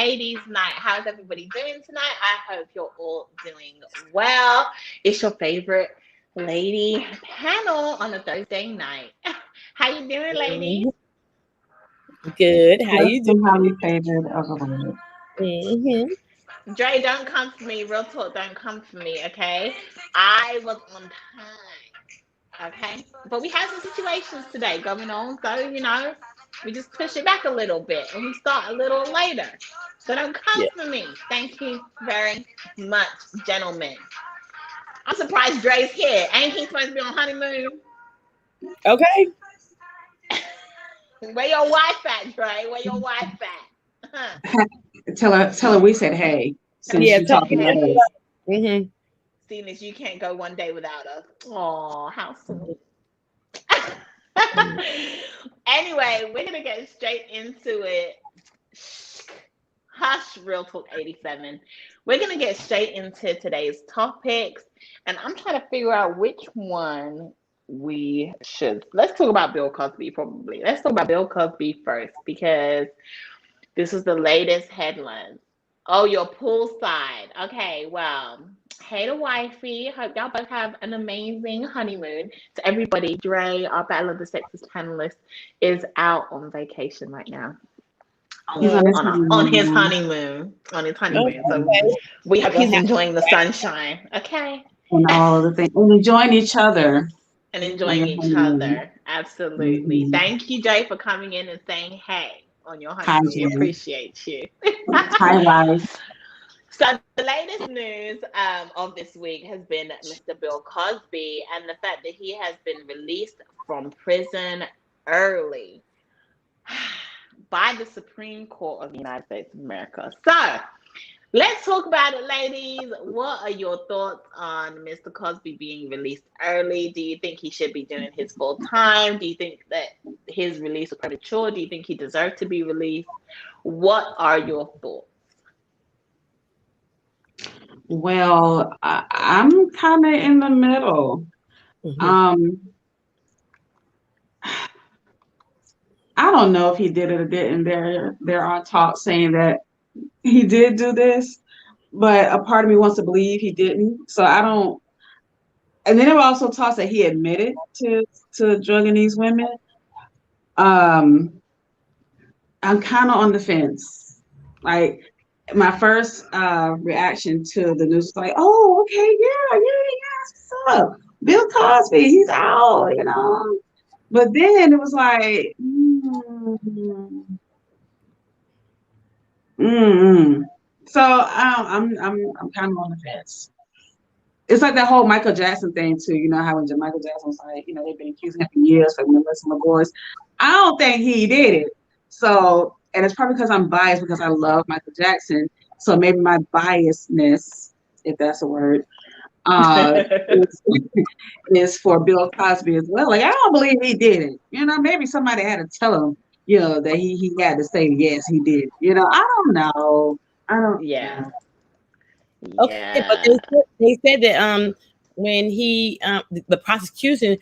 ladies' night. How's everybody doing tonight? I hope you're all doing well. It's your favorite lady panel on a Thursday night. How you doing, ladies? Good. How you doing? Highly favored of the world. Mm-hmm. Dre, don't come for me. Real talk, don't come for me, okay? I was on time, okay? But we had some situations today going on, so, we just push it back a little bit and we start a little later. So don't come for me. Thank you very much, gentlemen. I'm surprised Dre's here. Ain't he supposed to be on honeymoon? Okay. Where your wife at, Dre? Where your wife at? Tell her we said hey. Since Yeah, you're talking about us. Mm-hmm. Seeing as you can't go one day without us. Oh, how sweet. Anyway, we're gonna get straight into it. Hush, Real Talk 87. We're gonna get straight into today's topics, and I'm trying to figure out which one we should. Let's talk about Bill Cosby, probably. Let's talk about Bill Cosby first, because this is the latest headline. Oh, your poolside. Okay, well, hey to wifey. Hope y'all both have an amazing honeymoon. To everybody, Dre, our Battle of the Sexes panelist, is out on vacation right now. On his honeymoon. On his honeymoon. Okay. So we hope he's enjoying the sunshine. Okay. And all the things. And enjoying each other. And enjoying each other. Absolutely. Thank you, Dre, for coming in and saying hey on your honeymoon. We appreciate you. Hi, wife. So the latest news of this week has been Mr. Bill Cosby and the fact that he has been released from prison early by the Supreme Court of the United States of America. So let's talk about it, ladies. What are your thoughts on Mr. Cosby being released early? Do you think he should be doing his full time? Do you think that his release was premature? Do you think he deserved to be released? What are your thoughts? Well, I'm kind of in the middle. I don't know if he did it or didn't. There are talks saying that he did do this, but a part of me wants to believe he didn't. So I don't. And then there were also talks that he admitted to drugging these women. I'm kind of on the fence. Like, my first reaction to the news was like, oh, okay, yeah, what's up? Bill Cosby, he's out, But then it was like, So I'm kind of on the fence. It's like that whole Michael Jackson thing too. You know how when Michael Jackson was like, they've been accusing him for years for molesting my boys. I don't think he did it. So, and it's probably because I'm biased because I love Michael Jackson. So maybe my biasness, if that's a word, is for Bill Cosby as well. Like, I don't believe he did it. Maybe somebody had to tell him, that he had to say, yes, he did. I don't know. Yeah. Okay, but they said that when he the prosecution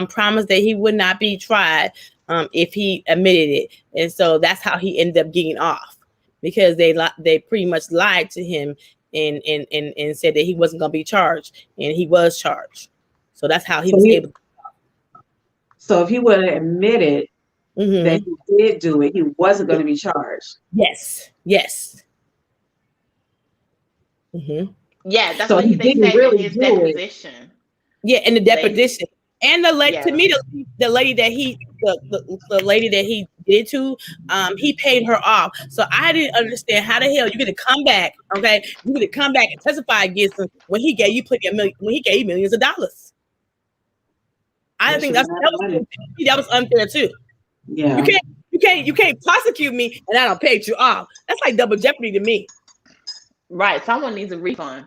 promised that he would not be tried if he admitted it, and so that's how he ended up getting off, because they pretty much lied to him and said that he wasn't going to be charged, and he was charged. So that's how he was able to. So if he would have admitted that he did do it, he wasn't going to be charged. Yes. Yeah, that's what they said in his deposition. Yeah, in the deposition. And the lady, to me, the lady that the lady that he did to, he paid her off. So I didn't understand how the hell you get to come back, okay? You get to come back and testify against him when he gave you millions of dollars. I think that was unfair too. Yeah, you can't prosecute me and I don't pay you off. That's like double jeopardy to me. Right, someone needs a refund.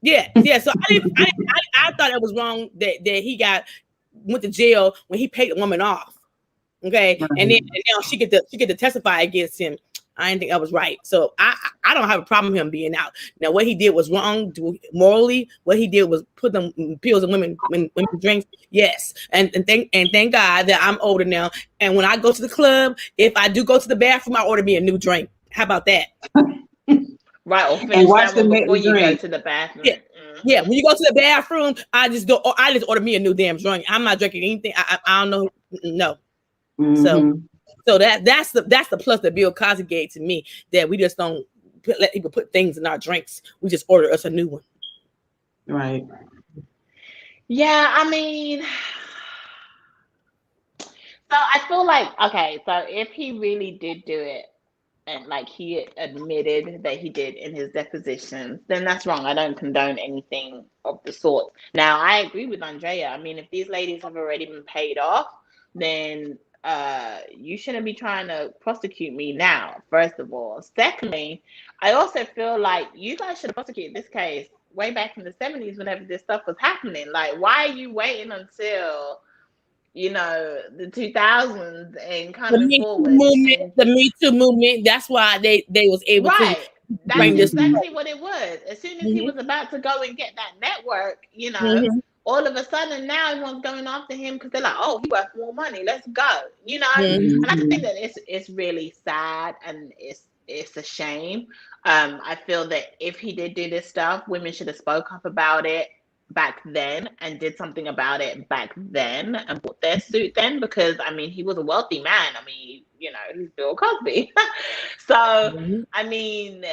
Yeah. So I thought it was wrong that he went to jail when he paid the woman off. Okay, and now she get to testify against him. I didn't think that was right. So I don't have a problem with him being out. Now what he did was wrong morally. What he did was put them pills in women drinks. Yes, and thank God that I'm older now. And when I go to the club, if I do go to the bathroom, I order me a new drink. How about that? Right, or finish that one before you go to the bathroom. Yeah. Yeah, when you go to the bathroom, I just order me a new damn drink. I'm not drinking anything. I don't know. No. So that's the plus that Bill Cosby gave to me, that we just don't let people put things in our drinks. We just order us a new one. Right. Yeah, I mean, so I feel like, okay, so if he really did do it, and like he admitted that he did in his depositions, then that's wrong. I don't condone anything of the sort. Now, I agree with Andrea. I mean, if these ladies have already been paid off, then you shouldn't be trying to prosecute me now, first of all. Secondly, I also feel like you guys should have prosecuted this case way back in the 70s whenever this stuff was happening. Like, why are you waiting until the 2000s and coming forward? The Me Too movement. That's why they was able to bring this. That's exactly what it was. As soon as he was about to go and get that network, all of a sudden now everyone's going after him because they're like, oh, he worth more money. Let's go. And I just think that it's really sad and it's a shame. I feel that if he did do this stuff, women should have spoke up about it back then and did something about it back then and bought their suit then, because I mean he was a wealthy man. I mean, he's Bill Cosby. So I mean,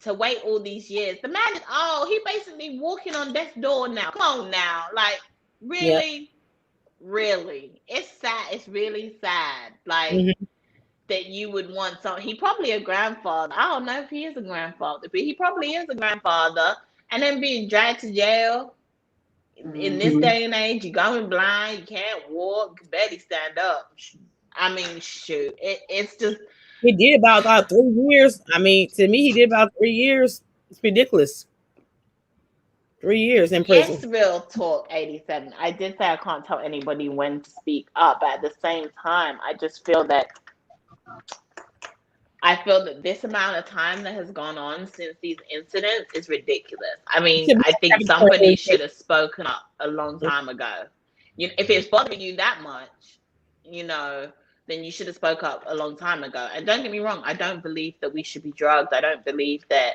to wait all these years, the man is he basically walking on death's door now. Come on now, like really, it's sad. It's really sad, like that you would want he probably a grandfather. I don't know if he is a grandfather, but he probably is a grandfather. And then being dragged to jail in this day and age, you're going blind, you can't walk, you barely stand up. I mean, shoot, it's just. He did about 3 years. I mean, to me, he did about 3 years. It's ridiculous. 3 years in prison. Yes, real talk, 87. I did say I can't tell anybody when to speak up, but at the same time, I just feel that. I feel that this amount of time that has gone on since these incidents is ridiculous. I mean, I think somebody should have spoken up a long time ago. If it's bothering you that much, then you should have spoke up a long time ago. And don't get me wrong, I don't believe that we should be drugged. I don't believe that,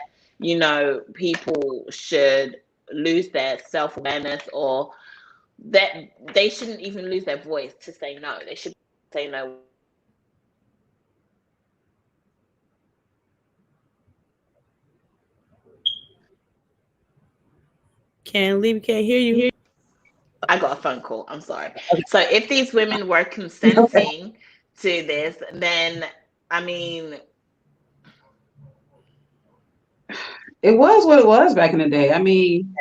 people should lose their self-awareness, or that they shouldn't even lose their voice to say no. They should say no. Can't hear you. I got a phone call. I'm sorry. Okay. So if these women were consenting to this, then I mean, it was what it was back in the day. I mean,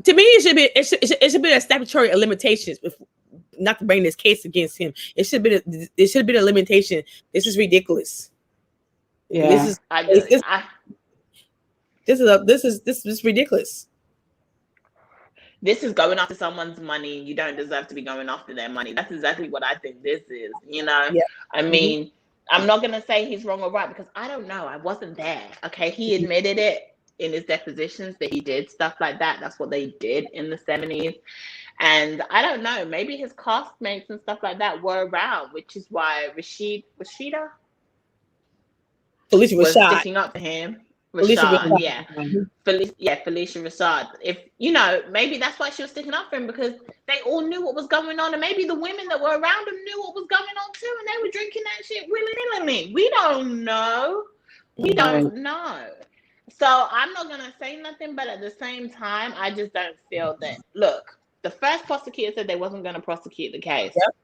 to me, it should be a statutory limitations. Not to bring this case against him. It should be a limitation. This is ridiculous. Yeah, this is ridiculous. This is going after someone's money. You don't deserve to be going after their money. That's exactly what I think this is, Yeah. I mean, I'm not going to say he's wrong or right because I don't know. I wasn't there. Okay. He admitted it in his depositions that he did stuff like that. That's what they did in the 70s. And I don't know. Maybe his castmates and stuff like that were around, which is why Felicia was sticking up for him. Felicia Rashad. If maybe that's why she was sticking up for him, because they all knew what was going on, and maybe the women that were around him knew what was going on too, and they were drinking that shit willy-nilly. We don't know. So I'm not gonna say nothing, but at the same time, I just don't feel that. Look, the first prosecutor said they wasn't gonna prosecute the case. Yep.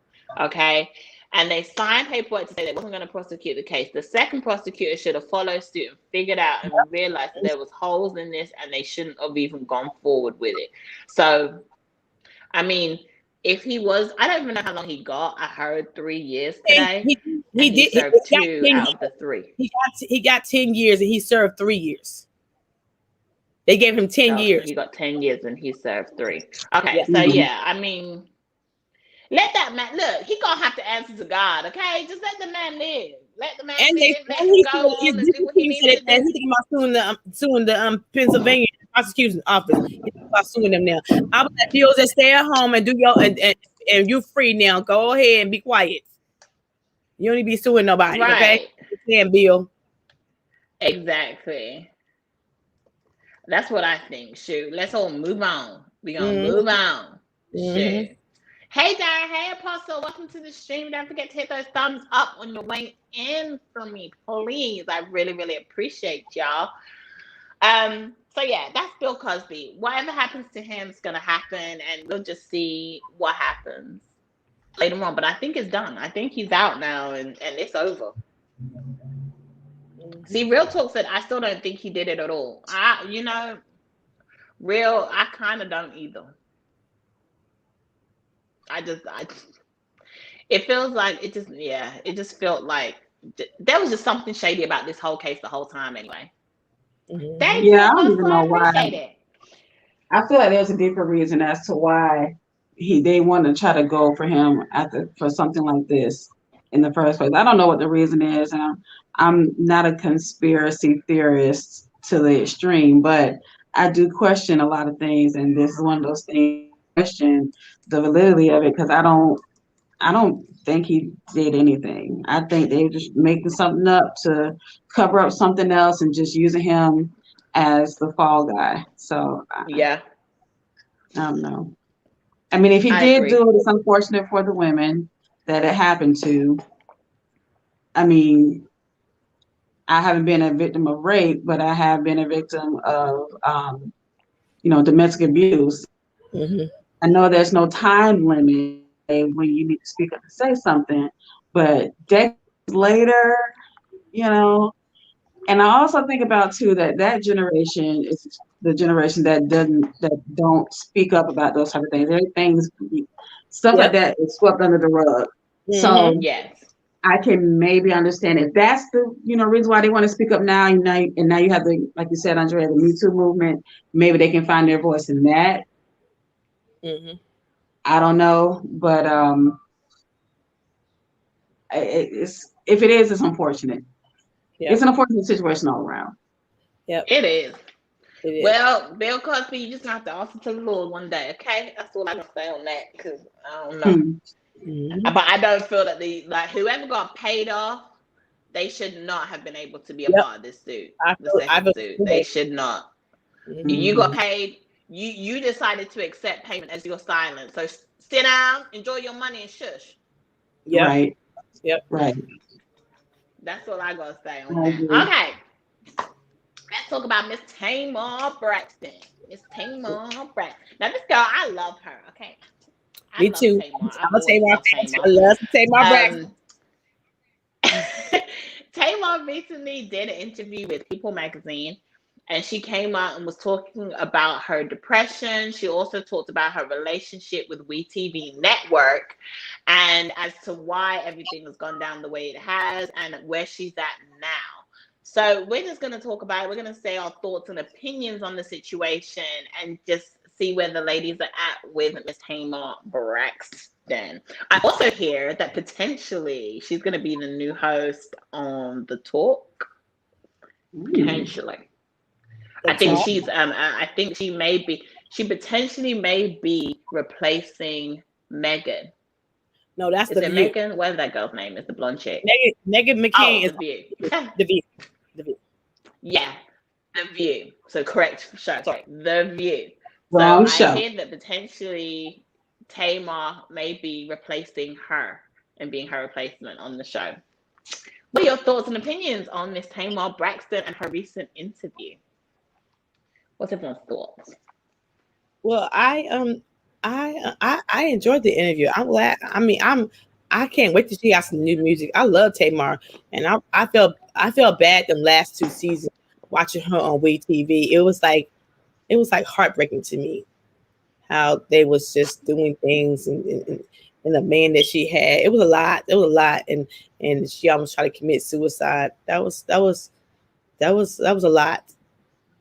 Okay. And they signed paperwork to say they wasn't going to prosecute the case. The second prosecutor should have followed suit and figured out and realized that there was holes in this, and they shouldn't have even gone forward with it. So, I mean, if he was, I don't even know how long he got. I heard 3 years today. He served 2 out of the 3. He got 10 years and he served 3 years. They gave him 10 years. He got 10 years and he served 3. Okay, so yeah, I mean. Let that man look. He gonna have to answer to God, okay? Just let the man live. Let the man live. Let him go on and do what he needs to do. He's thinking about suing the Pennsylvania prosecution office. He's about suing them now. I would let Bill just stay at home and do and you're free now. Go ahead and be quiet. You don't need to be suing nobody, okay? Damn, Bill. Exactly. That's what I think. Shoot, let's all move on. We're gonna move on. Shoot. Hey Darren, hey Apostle, welcome to the stream. Don't forget to hit those thumbs up on your way in for me, please. I really, really appreciate y'all. So yeah, that's Bill Cosby. Whatever happens to him is gonna happen, and we'll just see what happens later on. But I think it's done. I think he's out now, and it's over. See, real talk said I still don't think he did it at all. I kind of don't either. It feels like it just felt like there was just something shady about this whole case the whole time anyway. Thank you, I don't even Apostle. I know why. appreciate it. I feel like there's a deeper reason as to why they want to try to go for him for something like this in the first place. I don't know what the reason is, and I'm not a conspiracy theorist to the extreme, but I do question a lot of things, and this is one of those things. Question the validity of it because I don't think he did anything. I think they just making something up to cover up something else and just using him as the fall guy. So yeah, I don't know. I mean, if he did do it, it's unfortunate for the women that it happened to. I mean, I haven't been a victim of rape, but I have been a victim of, domestic abuse. I know there's no time limit when you need to speak up and say something, but decades later, and I also think about too that generation is the generation that don't speak up about those type of things. Stuff like that is swept under the rug. So yes, I can maybe understand if that's the reason why they want to speak up now. And now you have the, like you said, Andrea, the Me Too movement. Maybe they can find their voice in that. I don't know, but if it is, it's unfortunate. Yep. It's an unfortunate situation all around. Yep. It is. Well, Bill Cosby, you just have to answer to the Lord one day, okay? That's all I'm gonna say on that because I don't know. But I don't feel that whoever got paid off, they should not have been able to be a part of this suit. They should not. You got paid. You decided to accept payment as your silence. So sit down, enjoy your money, and shush. Yep. Right. Yep. Right. That's all I gotta say on that. Okay. Let's talk about Miss Tamar Braxton. Miss Tamar Braxton. Now this girl, I love her. Okay. Me too. I'm a Tamar fan. I love Tamar Braxton. Tamar recently did an interview with People magazine, and she came out and was talking about her depression. She also talked about her relationship with WeTV Network and as to why everything has gone down the way it has and where she's at now. So we're just going to talk about it. We're going to say our thoughts and opinions on the situation and just see where the ladies are at with Miss Tamar Braxton. I also hear that potentially she's going to be the new host on The Talk. Potentially. I think she's I think she potentially may be replacing Megan. No, that's is it Megan? What's that girl's name? It's the blonde chick. Megan McCain is The View. The View. Yeah, The View. So correct show. Sorry, The View. Wrong show. I hear that potentially Tamar may be replacing her and being her replacement on the show. What are your thoughts and opinions on Miss Tamar Braxton and her recent interview? What's everyone's thoughts? Well, I enjoyed the interview. I'm glad. I can't wait to see out some new music. I love Tamar, and I felt bad the last 2 seasons watching her on WeTV. It was like heartbreaking to me how they was just doing things and the man that she had. It was a lot, and she almost tried to commit suicide. That was a lot.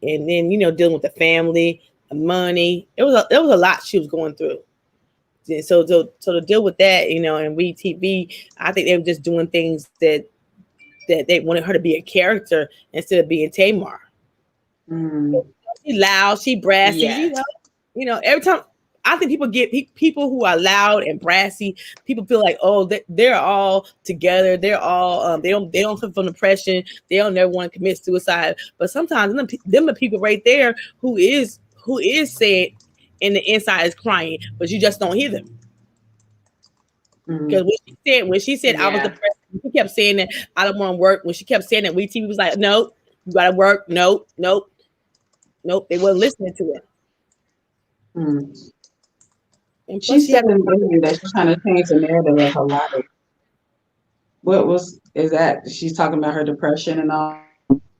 And then dealing with the family, the money. There was a lot she was going through. So to deal with that, and WeTV, I think they were just doing things that they wanted her to be a character instead of being Tamar. She loud, she brassy, every time I think people who are loud and brassy. People feel like, oh, they're all together. They're all they don't suffer from depression. They don't never want to commit suicide. But sometimes them the people right there who is sad and the inside is crying, but you just don't hear them. Because when she said I was depressed, she kept saying that I don't want to work. When she kept saying that, WeTV was like, no, you gotta work. Nope. They weren't listening to it. And she said in the interview that she's trying to change the narrative of her life. Is that she's talking about her depression and all,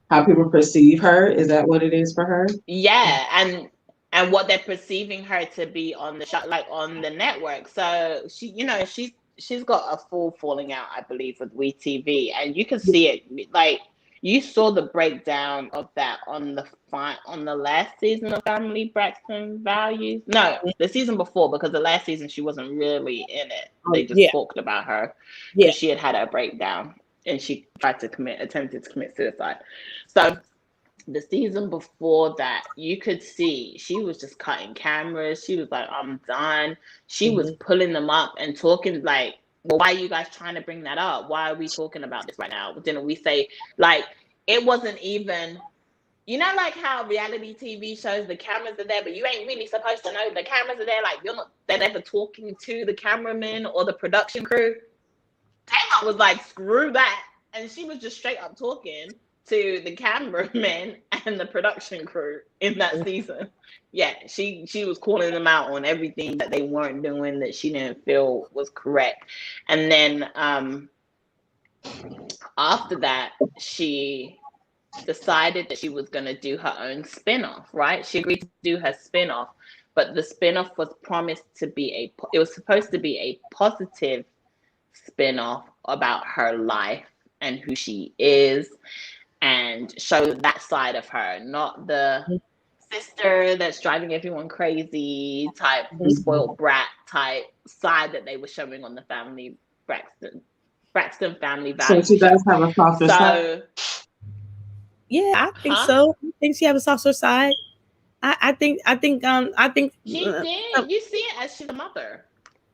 how people perceive her? Is that what it is for her? Yeah, and what they're perceiving her to be on the show, like on the network. So she's got a full falling out, I believe, with WeTV, and you can see it. Like you saw the breakdown of that on the last season of Family Braxton Values. No, the season before, because the last season she wasn't really in it. They just talked about her because she had a breakdown and she attempted to commit suicide. So the season before that, you could see she was just cutting cameras. She was like, I'm done. She was pulling them up and talking like, well, why are you guys trying to bring that up? Why are we talking about this right now? Didn't we say, like, it wasn't even, like how reality TV shows, the cameras are there, but you ain't really supposed to know the cameras are there. Like, they're never talking to the cameraman or the production crew. Tamar was like, screw that. And she was just straight up talking to the cameraman and the production crew in that season. Yeah, she was calling them out on everything that they weren't doing, that she didn't feel was correct. And then after that, she decided that she was going to do her own spin-off, right? She agreed to do her spin-off, but the spin-off was promised to be it was supposed to be a positive spin-off about her life and who she is, and show that side of her, not the sister that's driving everyone crazy type, spoiled brat type side that they were showing on the Family Braxton Family Values. So she does have a softer side. Yeah, I think so. I think she has a softer side. I think she did. You see it as she's a mother.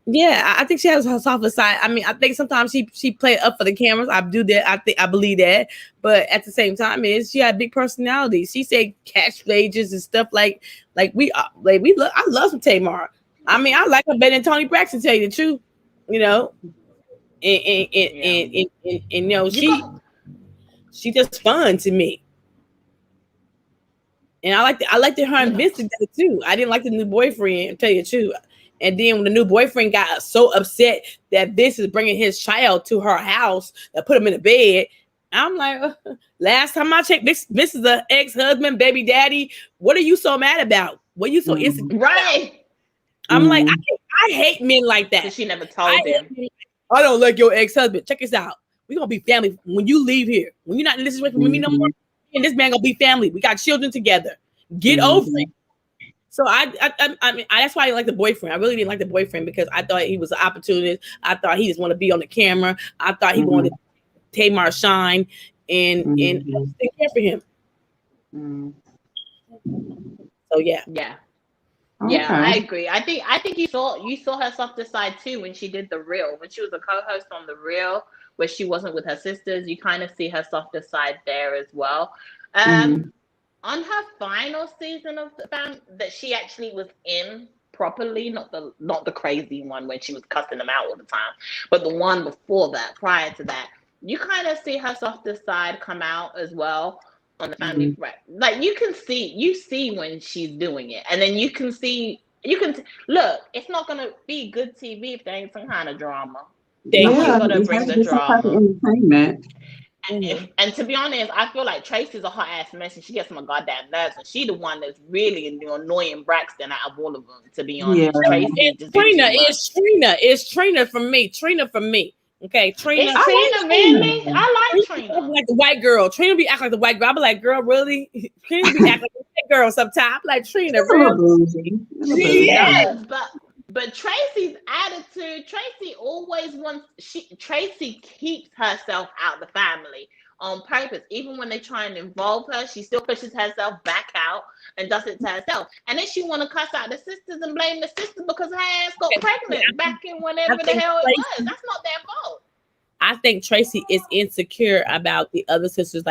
Yeah, I think she has her softer side. I mean, I think sometimes she play up for the cameras. I do that. I believe that. But at the same time, she had a big personality. She said catchphrases and stuff like we love. I love some Tamar. I mean, I like her better than Tony Braxton. Tell you the truth, and she just fun to me. And I liked her and Vince together too. I didn't like the new boyfriend. Tell you the truth. And then when the new boyfriend got so upset that Vince is bringing his child to her house and put him in the bed, I'm like, last time I checked, this is the ex-husband, baby daddy. What are you so mad about? What are you so insecure? Right. I'm like, I hate men like that. She never told him. I don't like your ex-husband. Check this out. We're going to be family when you leave here. When you're not in this situation with me no more, and this man going to be family. We got children together. Get over it. So I mean, that's why I like the boyfriend. I really didn't like the boyfriend because I thought he was an opportunist. I thought he just wanted to be on the camera. I thought he wanted Tamar shine and take care for him. So yeah. Okay. Yeah, I agree. I think you saw her softer side too when she did The Real. When she was a co-host on The Real, where she wasn't with her sisters, you kind of see her softer side there as well. On her final season of the Fam, that she actually was in properly, not the crazy one when she was cussing them out all the time, but the one before that, prior to that, you kind of see her softer side come out as well on the Family. Like you see when she's doing it, and then look. It's not gonna be good TV if there ain't some kind of drama. You gotta bring the drama. Entertainment. And to be honest, I feel like Tracy's a hot ass mess, and she gets my goddamn nerves, and she the one that's really annoying Braxton out of all of them. To be honest, It's Trina from me. Trina from me. Okay, Trina. Is Trina really? I like Trina. Like the white girl. Trina be acting like the white girl. I be like, girl, really? Trina be acting like the white girl sometimes. Like Trina, really? Yes, but Tracy's attitude, Tracy always wants. Tracy keeps herself out of the family. on purpose. Even when they try and involve her, she still pushes herself back out and does it to herself. And then she want to cuss out the sisters and blame the sisters because her ass got pregnant back in whenever the hell it was. That's not their fault. I think Tracy is insecure about the other sisters,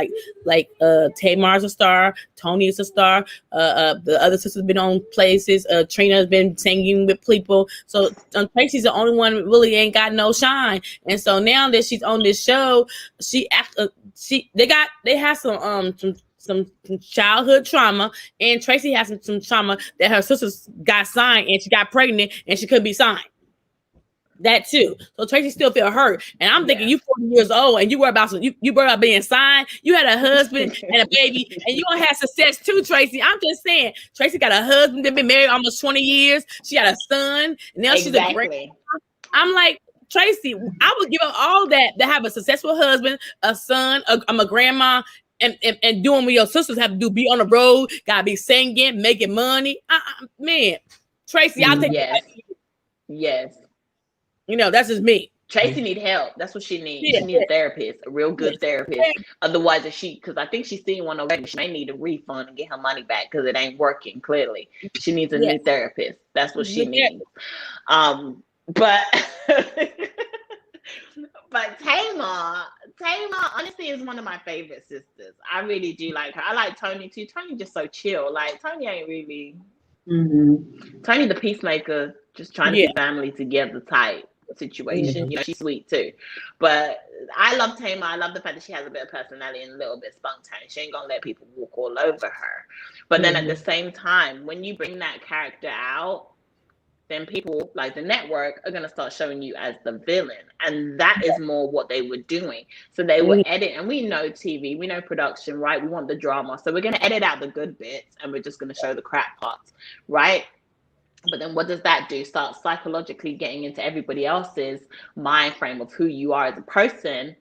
like Tamar's a star, Tony is a star, the other sisters been on places, Trina's been singing with people, so Tracy's the only one that really ain't got no shine. And so now that she's on this show, they have some childhood trauma, and Tracy has some trauma that her sisters got signed and she got pregnant and she couldn't be signed. That too. So Tracy still feel hurt. And I'm thinking you 40 years old and you worry about you worry about being signed. You had a husband and a baby and you gonna have success too, Tracy. I'm just saying, Tracy got a husband that been married almost 20 years. She got a son. And now she's a great. I'm like, Tracy, I would give up all that to have a successful husband, a son, I'm a grandma, and doing what your sisters have to do, be on the road, gotta be singing, making money. Man, Tracy, I'll take Yes. You know, that's just me. Tracy need help. That's what she needs. She needs a therapist, a real good therapist. Otherwise, because I think she's seen one already, she may need a refund and get her money back because it ain't working. Clearly, she needs a new therapist. That's what she needs. But Tamar honestly is one of my favorite sisters. I really do like her. I like Tony too. Tony just so chill. Like Tony ain't really. Tony the peacemaker, just trying to get family together type situation. You know, she's sweet too. But I love Tamar. I love the fact that she has a bit of personality and a little bit spontaneous. She ain't gonna let people walk all over her. But then at the same time, when you bring that character out, then people like the network are going to start showing you as the villain. And that is more what they were doing. So they would edit, and we know TV, we know production, right? We want the drama. So we're going to edit out the good bits and we're just going to show the crap parts, right? But then what does that do? Start psychologically getting into everybody else's mind frame of who you are as a person.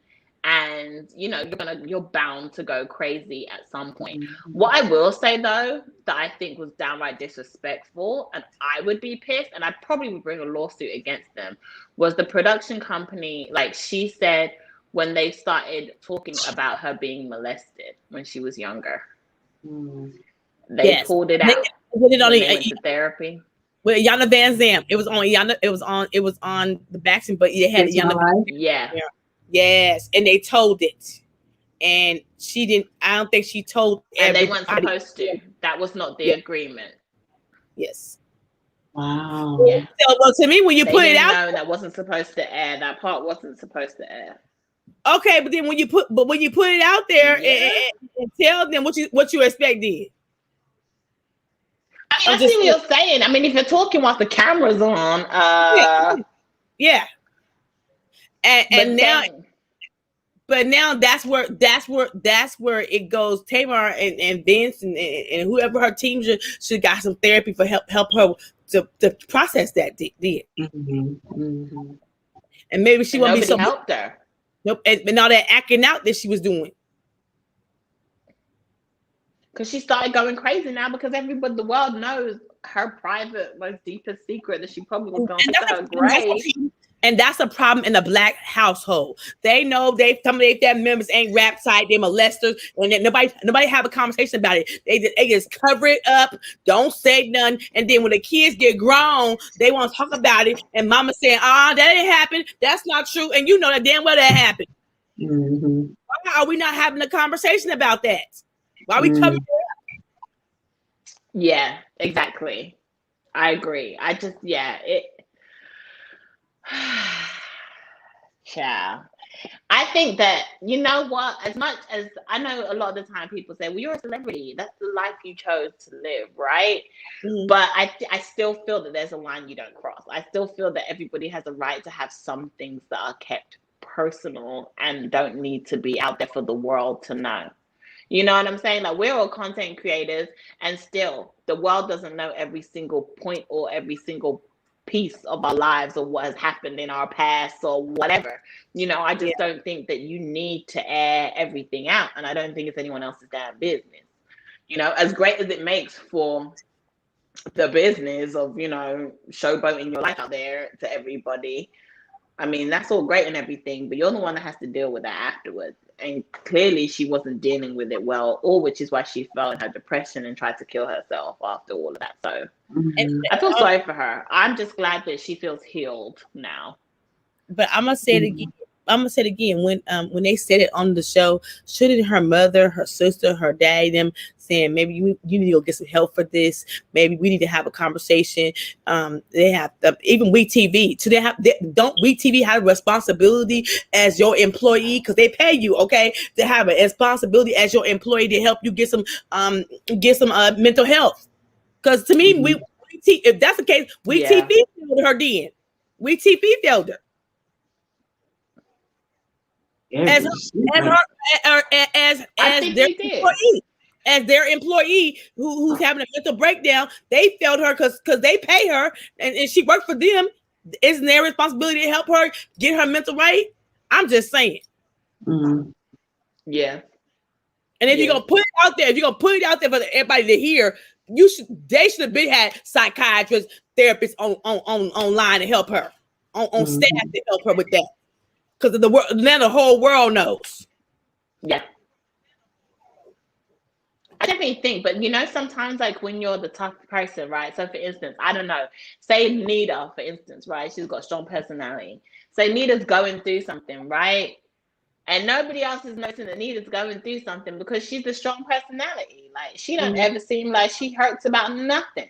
And you know, you're bound to go crazy at some point. What I will say though, that I think was downright disrespectful, and I would be pissed, and I probably would bring a lawsuit against them, was the production company. Like she said, when they started talking about her being molested when she was younger, they pulled it out. They went to therapy. Well, Yana Van Zam. It was on Yana. It was on the Braxton, but it had Yana. Yeah. Yes, and they told it, and she didn't. I don't think she told. And they weren't supposed to. That was not the agreement. Yes. Wow. Yeah. So, well, to me, when you put it out, that wasn't supposed to air. That part wasn't supposed to air. Okay, but then when you put it out there and tell them what you expected. I mean, I see what you're saying. I mean, if you're talking whilst the camera's on, yeah. And now, but now that's where it goes. Tamar and Vince and whoever her team should got some therapy for help her to process that did. And maybe she won't be so helped her. Nope, and all that acting out that she was doing. Because she started going crazy now because everybody, the world knows her private, most deepest secret that she probably was going to her grave. And that's a problem in a Black household. They know some of their family members ain't rap tight, they molesters, and nobody have a conversation about it. They just cover it up, don't say nothing, and then when the kids get grown, they want to talk about it, and mama saying, that didn't happen, that's not true, and you know that damn well that happened. Why are we not having a conversation about that? Why are we covering it up? Yeah, exactly. I agree. Yeah. I think that, you know what, as much as I know a lot of the time people say, well, you're a celebrity, that's the life you chose to live, right? But I still feel that there's a line you don't cross. I still feel that everybody has a right to have some things that are kept personal and don't need to be out there for the world to know. You know what I'm saying? Like, we're all content creators, and still the world doesn't know every single point or every single piece of our lives or what has happened in our past or whatever. You know, I just don't think that you need to air everything out, and I don't think it's anyone else's damn business. You know, as great as it makes for the business of, you know, showboating your life out there to everybody, I mean, that's all great and everything, but you're the one that has to deal with that afterwards. And clearly she wasn't dealing with it well, or which is why she fell in her depression and tried to kill herself after all of that. So And, I feel sorry for her. I'm just glad that she feels healed now. but I'm gonna say it again. I'm gonna say it again. When they said it on the show, shouldn't her mother, her sister, her dad, them saying maybe you need to go get some help for this. Maybe we need to have a conversation. They have even We TV. So don't We TV have a responsibility as your employee because they pay you, okay, to have a responsibility as your employee to help you get some mental health. Because to me, if that's the case, We TV failed her then. We TV failed her. As their employee who's having a mental breakdown, they failed her because they pay her and she worked for them. Isn't their responsibility to help her get her mental right? I'm just saying. Yeah. And if you're gonna put it out there, for everybody to hear, they should have been had psychiatrists, therapists online to help her, on staff to help her with that. Because now the whole world knows. Yeah. I definitely think, but sometimes like when you're the tough person, right? So for instance, I don't know, say Nita, for instance, right? She's got a strong personality. Say Nita's going through something, right? And nobody else is noticing that Nita's going through something because she's a strong personality. Like she don't ever seem like she hurts about nothing.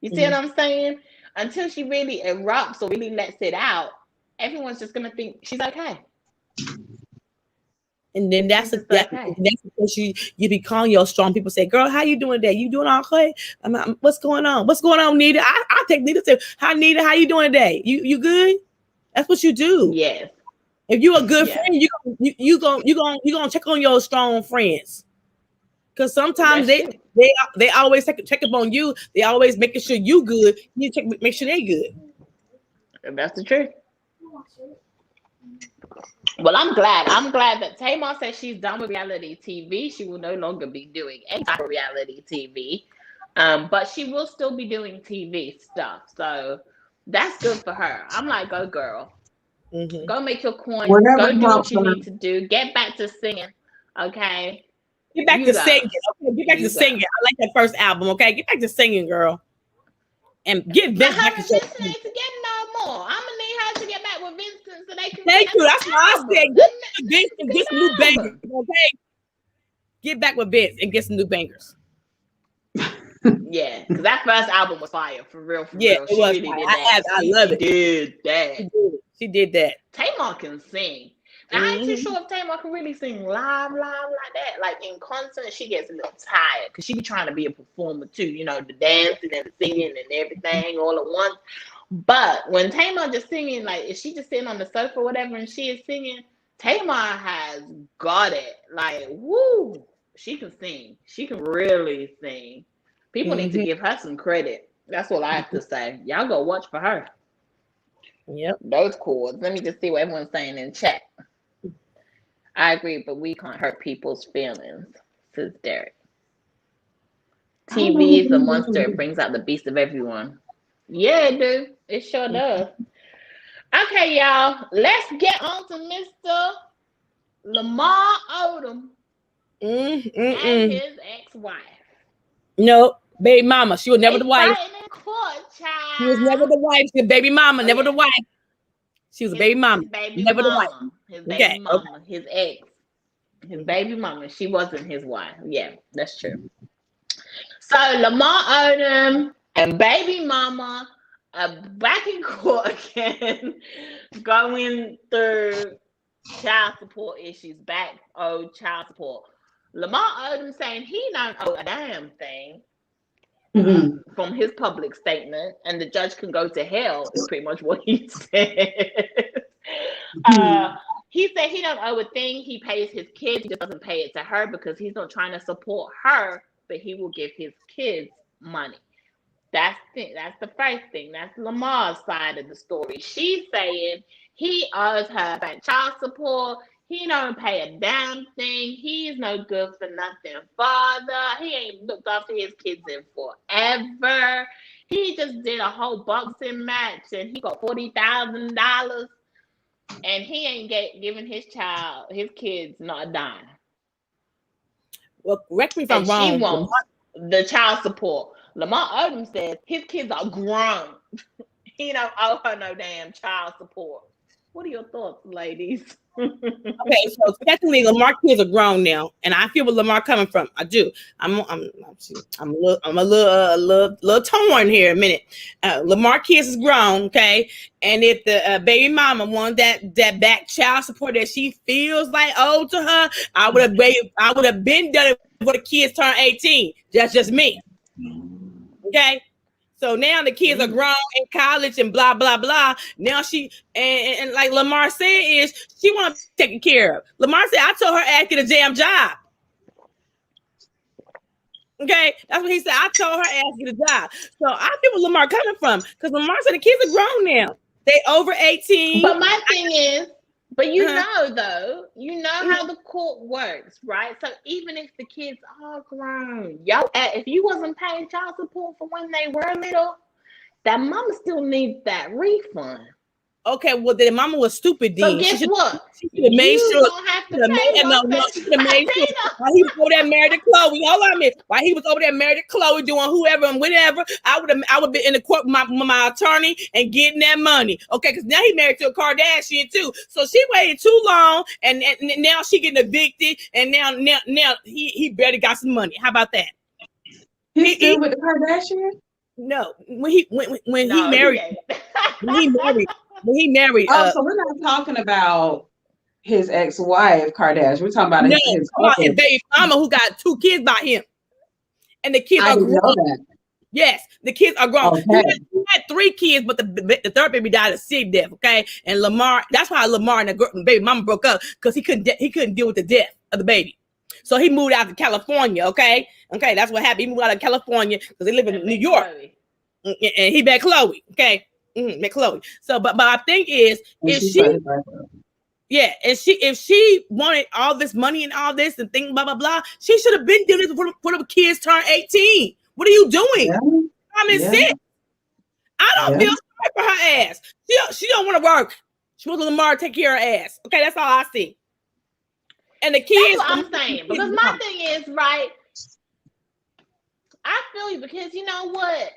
You see what I'm saying? Until she really erupts or really lets it out, everyone's just gonna think she's okay. And then that's because you be calling your strong people. Say, girl, how you doing today? You doing okay? What's going on? What's going on, Nita? I take Nita to hi, Nita. How you doing today? You good? That's what you do. Yes. If you a good friend, you gonna check on your strong friends. Because sometimes they always check up on you. They always making sure you good. You make sure they good. And that's the truth. Well, I'm glad that Tamar says she's done with reality TV. She will no longer be doing any type of reality TV. But she will still be doing TV stuff. So that's good for her. I'm like, go girl. Go make your coins. Go do what you need to do. Get back to singing. Okay. Get back to singing. Okay, get back to singing. I like that first album. Okay, get back to singing, girl. And get Vince back to Vincent ain't to get no more. I'm gonna need her to get back with Vincent so they can. Thank you. That's why I said get Vince and get some new bangers. Okay. Get back with Vince and get some new bangers. Yeah, because that first album was fire, for real. It was. Really did that. I love it. Did that. She did that. Tamar can sing. Now, I ain't too sure if Tamar can really sing live like that. Like in concert, she gets a little tired because she be trying to be a performer too. The dancing and the singing and everything all at once. But when Tamar just singing, like if she just sitting on the sofa or whatever and she is singing, Tamar has got it. Like, woo, she can sing. She can really sing. People need to give her some credit. That's all I have to say. Y'all go watch for her. Yep. Those chords. Let me just see what everyone's saying in chat. I agree, but we can't hurt people's feelings, says Derek. TV is a monster. It brings out the beast of everyone. Yeah, it do. It sure does. Okay, y'all. Let's get on to Mr. Lamar Odom and his ex-wife. No, baby mama. She was never the wife. In court, child. She was never the wife. She was baby mama, never the wife. She was a baby mama, never the wife. His baby mama, his ex, his baby mama. She wasn't his wife. Yeah, that's true. So Lamar Odom and baby mama are back in court again, going through child support issues. Child support. Lamar Odom saying he don't owe a damn thing from his public statement, and the judge can go to hell. Is pretty much what he said. He said he don't owe a thing. He pays his kids. He just doesn't pay it to her because he's not trying to support her, but he will give his kids money. That's the first thing. That's Lamar's side of the story. She's saying he owes her back child support. He don't pay a damn thing. He's no good for nothing father. He ain't looked after his kids in forever. He just did a whole boxing match and he got $40,000 and he ain't giving his kids not a dime. Well, correct me if I'm And wrong. she wants the child support. Lamar Odom says his kids are grown. He don't owe her no damn child support. What are your thoughts, ladies? Okay, so technically Lamar kids are grown now, and I feel where Lamar coming from. I do. I'm a little torn here a minute. Lamar kids is grown, okay, and if the baby mama wants that back child support that she feels like owed to her, I would have been done it before the kids turn 18. That's just me. Okay. So now the kids are grown in college and blah, blah, blah. Now she, and like Lamar said, is she want to be taken care of. Lamar said, I told her ask get a damn job. Okay, that's what he said. I told her ask get a job. So I feel where Lamar coming from, because Lamar said the kids are grown now. They over 18. But my thing is, but you know though, you know how the court works, right? So even if the kids are grown, if you wasn't paying child support for when they were little, that mama still needs that refund. Okay, well then mama was stupid then. So guess what? She should have made sure. Don't have to pay She should have made sure while he was over there married to Chloe. Hold on a minute. While he was over there married to Chloe, doing whoever and whatever, I would be in the court with my attorney and getting that money. Okay, because now he married to a Kardashian too. So she waited too long, and now she getting evicted, and now he barely got some money. How about that? He's still with the Kardashian? No, when he married. When he married. So we're not talking about his ex-wife Kardashian. We're talking about his baby mama who got 2 kids by him, and the kids are grown. Know that. Yes, the kids are grown. Okay. He had 3 kids, but the third baby died of sick death. Okay, and Lamar. That's why Lamar and the baby mama broke up, because he couldn't deal with the death of the baby. So he moved out to California. Okay, that's what happened. He moved out of California because they live in New York, and he met Chloe. Okay. Met Chloe. So, but my thing is, if she wanted all this money and all this and thing blah blah blah, she should have been doing this before the kids turn 18. What are you doing? I'm in sick. I don't feel sorry for her ass. She don't want to work. She wants Lamar to take care of her ass. Okay, that's all I see. And the kids. That's what I'm saying. Because my thing is, right, I feel you, because you know what?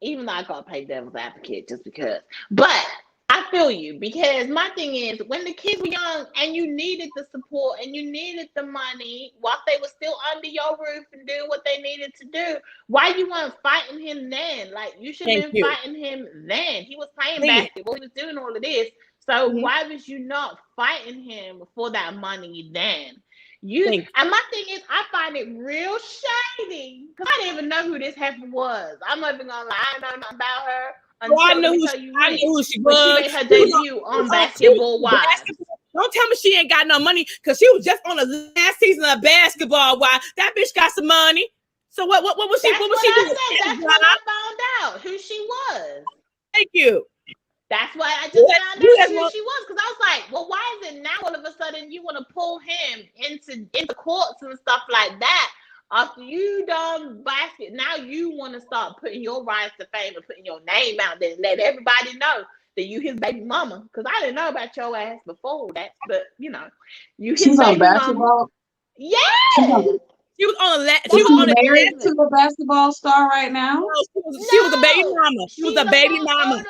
Even though I gotta play devil's advocate just because, but I feel you, because my thing is, when the kids were young and you needed the support and you needed the money while they were still under your roof and doing what they needed to do, why you weren't fighting him then? Like, you should have been fighting him then. He was playing basketball, he was doing all of this. So why was you not fighting him for that money then? And my thing is, I find it real shady, because I didn't even know who this heifer was. I'm not even gonna lie, I know nothing about her until I knew who she was. She made her debut on Basketball Wives. Don't tell me she ain't got no money, because she was just on the last season of Basketball Wives. That bitch got some money. So what was she? What was she doing? That's what I found out who she was. Thank you. That's why I just found out who she was, because I was like, well, why is it now all of a sudden you want to pull him into courts and stuff like that after you done basket? Now you want to start putting your rise to fame and putting your name out there and let everybody know that you his baby mama, because I didn't know about your ass before that, but you know, you his baby mama. Yeah. She was on married to a basketball star right now. She was a baby mama. She was a baby mama.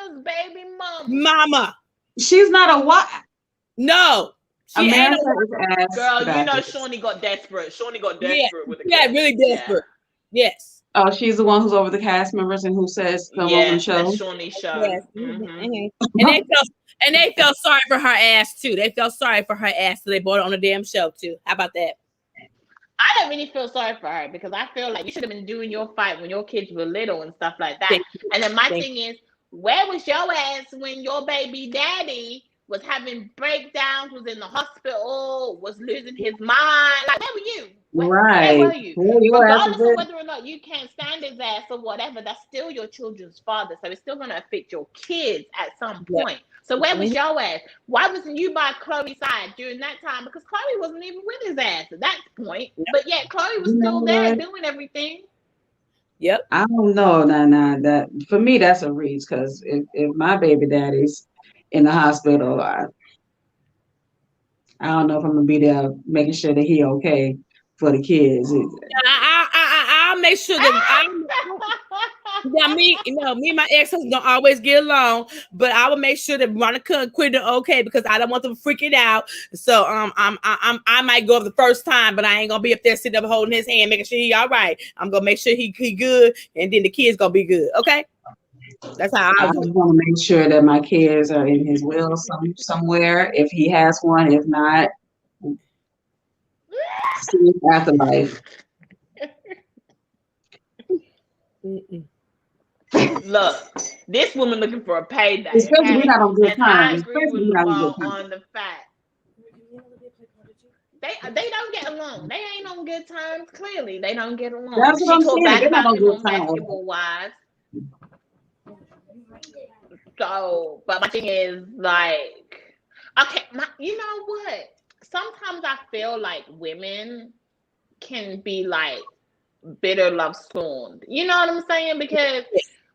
Mama. She's not a what? No. She ain't girl, you know Shawnee got desperate. With the kids. Really desperate. Yeah. Yes. Oh, she's the one who's over the cast members and who says come on the show. Shawnee show. Yes. And they felt sorry for her ass too. They felt sorry for her ass, so they brought her on the damn show too. How about that? I don't really feel sorry for her, because I feel like you should have been doing your fight when your kids were little and stuff like that. And then my thing is, where was your ass when your baby daddy was having breakdowns, was in the hospital, was losing his mind? Like, where were you? Where were you? Regardless of whether or not you can't stand his ass or whatever, that's still your children's father. So it's still going to affect your kids at some point. So where was your ass? Why wasn't you by Chloe's side during that time? Because Chloe wasn't even with his ass at that point. But yet Chloe was still there doing everything. Yep. I don't know. That for me, that's a reach, because if my baby daddy's in the hospital, I don't know if I'm gonna be there making sure that he okay for the kids. I'll make sure that me and my ex-husband don't always get along, but I will make sure that Monica and Quinn are okay because I don't want them freaking out. So I might go up the first time, but I ain't gonna be up there sitting up holding his hand, making sure he all right. I'm gonna make sure he good, and then the kids gonna be good. Okay, that's how I do. Want to make sure that my kids are in his will somewhere. If he has one, if not, see afterlife. Look, this woman looking for a payday. Especially we're not on good and I terms. agree with Lamar on the fact they don't get along. They ain't on good terms. Clearly, they don't get along. That's what I'm saying. Back They're not about on him good on terms. Basketball Wives. So, but my thing is like, okay, you know what? Sometimes I feel like women can be like bitter love scorned. You know what I'm saying? Because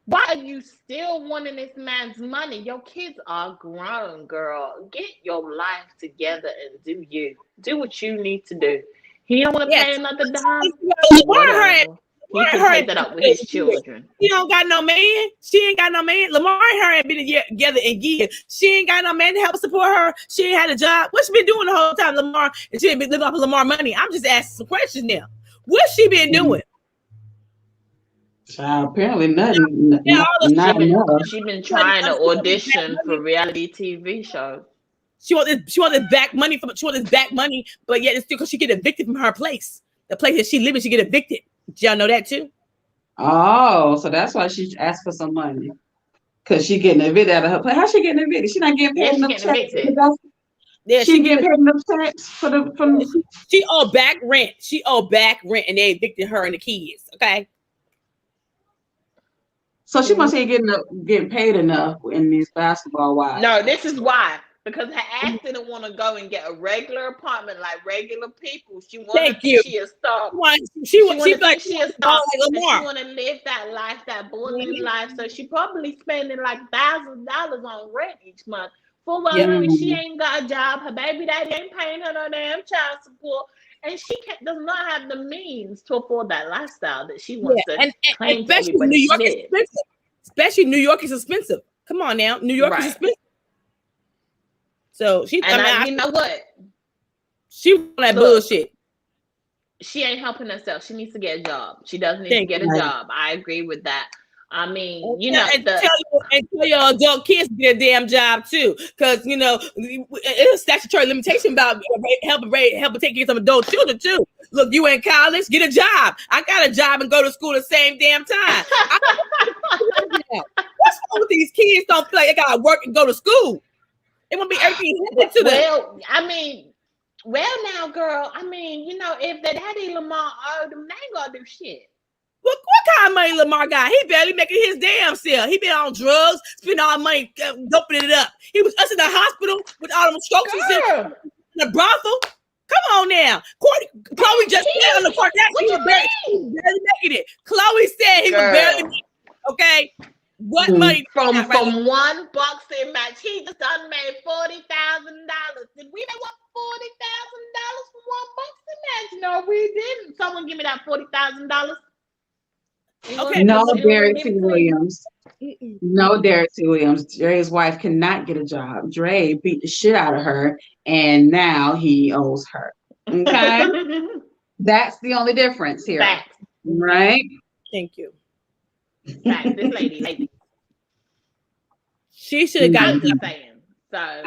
why are you still wanting this man's money? Your kids are grown, girl. Get your life together and do what you need to do. He don't want to pay another dime. Whatever. He can take that up with his children. He don't got no man. She ain't got no man. Lamar and her ain't been together in years. She ain't got no man to help support her. She ain't had a job. What she been doing the whole time, Lamar? And she ain't been living off of Lamar money. I'm just asking some questions now. What's she been doing? Apparently nothing. She been trying to audition for reality TV shows. She want this back money but yet it's still because she get evicted from her place. The place that she lives in, she get evicted. Did y'all know that too? Oh, so that's why she asked for some money. Because she getting evicted out of her place. How's she getting evicted? She not getting paid enough checks. Yeah, she getting paid enough checks from she owe back rent. She owe back rent and they evicted her and the kids. Okay. So she must ain't getting paid enough in these Basketball Wives. No, this is why. Because her ass didn't want to go and get a regular apartment like regular people. She wanted to think she a star. She wanted to think she a star. And she want to live that life, that boarding life. So she probably spending like $1,000 on rent each month. For when she ain't got a job, her baby daddy ain't paying her no damn child support. And she does not have the means to afford that lifestyle that she wants to claim to everybody. New York is expensive. Especially New York is expensive. Come on now. New York is expensive. So she, you know what? She want that bullshit. She ain't helping herself. She needs to get a job. She does need to get a job. I agree with that. I mean, tell your adult kids to get a damn job too, because it's a statutory limitation about helping take care of some adult children too. Look, you in college, get a job. I got a job and go to school the same damn time. What's wrong with these kids? Don't feel like they gotta work and go to school. It won't be everything to them. Well, now, girl. I mean, if the daddy Lamar Odom, they ain't gonna do shit. What kind of money Lamar got? He barely making his damn self. He been on drugs, spending all the money, doping it up. He was us in the hospital with all them strokes. In the brothel. Come on now. Chloe just said on the Kardashians he was barely making it. Chloe said he was barely making it. Okay. What money from one boxing match? He just done made $40,000. Did we make $40,000 from one boxing match? No, we didn't. Someone give me that $40,000. Okay. No, Derek T. Williams. No, Derek T. Williams. Dre's wife cannot get a job. Dre beat the shit out of her, and now he owes her. Okay, that's the only difference here. Fact. Right? Thank you. Fact. This lady. She should have gotten the saying. So.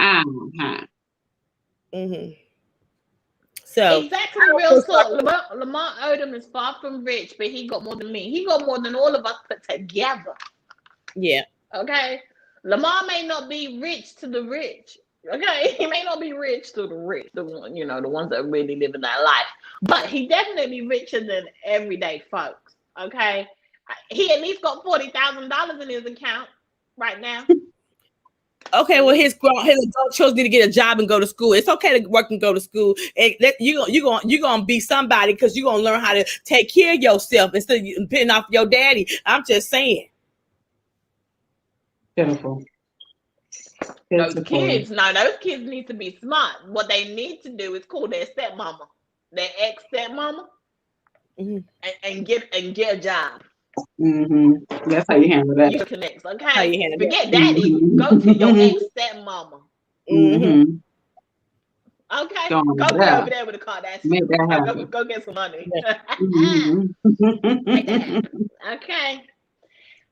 So exactly, real talk. Lamar Odom is far from rich, but he got more than me. He got more than all of us put together. Yeah. Okay. Lamar may not be rich to the rich. Okay, he may not be rich to the rich, the ones that are really living that life. But he definitely richer than everyday folks. Okay, he at least got $40,000 in his account right now. Okay, well, his adult children need to get a job and go to school. It's okay to work and go to school. And you're gonna be somebody because you're gonna learn how to take care of yourself instead of putting off your daddy. I'm just saying. Beautiful. Those kids need to be smart. What they need to do is call their stepmama, their ex-stepmama, and get a job. Mm-hmm. That's how you handle that. You connect, okay? Forget daddy. Go to your ex-stepmama. Mm-hmm. Okay, go be over there with a car. Make that happen. Go get some money. Mm-hmm. Make that happen. Okay.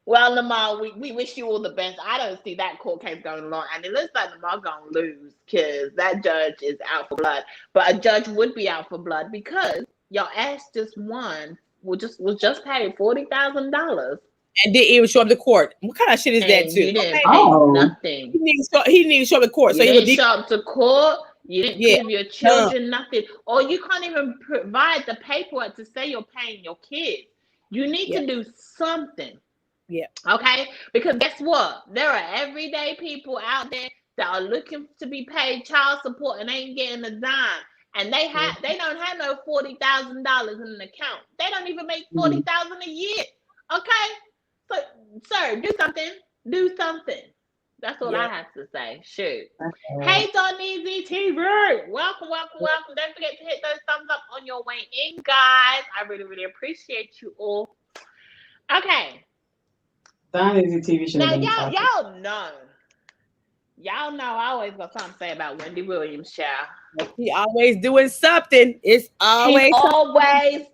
Well, Lamar, we wish you all the best. I don't see that court case going long, and it looks like Lamar gonna lose because that judge is out for blood. But a judge would be out for blood because your ass just won. Was just paid $40,000 and didn't even show up to court. What kind of shit is that too? You didn't pay nothing. He didn't even show up to court. You didn't show up to court. You didn't give your children nothing, or you can't even provide the paperwork to say you're paying your kids. You need to do something. Yeah. Okay. Because guess what? There are everyday people out there that are looking to be paid child support and ain't getting a dime. And they don't have no $40,000 in an account. They don't even make $40,000 a year. Okay. So, sir, do something. Do something. That's all I have to say. Shoot. Hey, Donizzi TV. Welcome. Don't forget to hit those thumbs up on your way in, guys. I really, really appreciate you all. Okay. Donizzi TV show. Now, y'all know I always got something to say about Wendy Williams, child. He always doing something. It's always